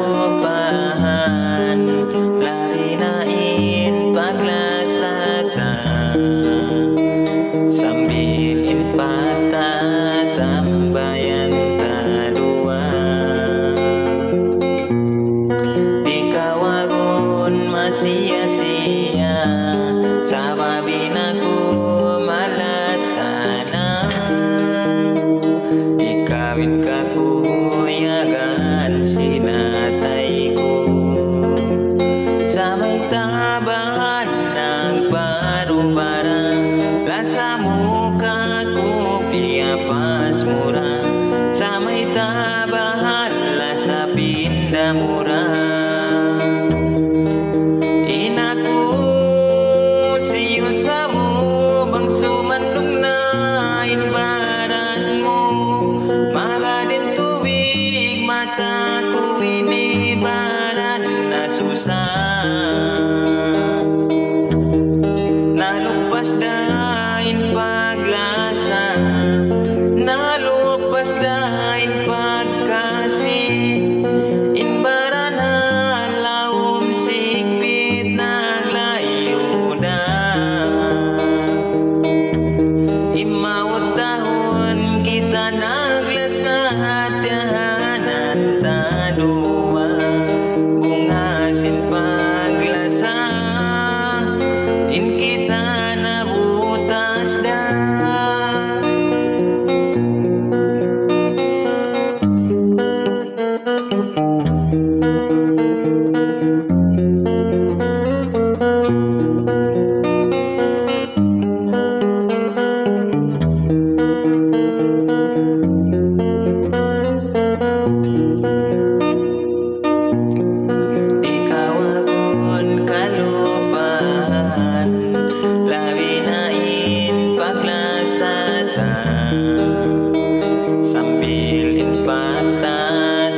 Kalupahan larinain paglasatan sambil impata tambayan tadua di kawagon masia-sia sababin aku malasana ikawin kakuyagan sinatayku sa may tabahan ng parubara lasa muka ko piyapas mura sa may tabahan lasa pindamura inaku siyo sa mo bang sumandong na inbaran mo magadin tubig mata ko inibaran na susah nalupas dahin paglasa nalupas dahin pagkasi inbaran na laom sigpit naglayuda imawat tahon kita naglasa hatihanan tadua bungasin paglasa in kita nabutas da sambil impata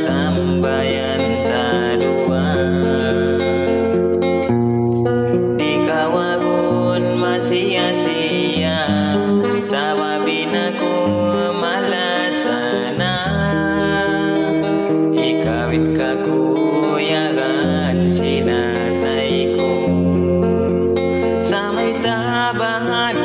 tambayan tadua di kawagon masia-sia sababin ako malasana ikawin kakuyagan sinatayko sa may tabahan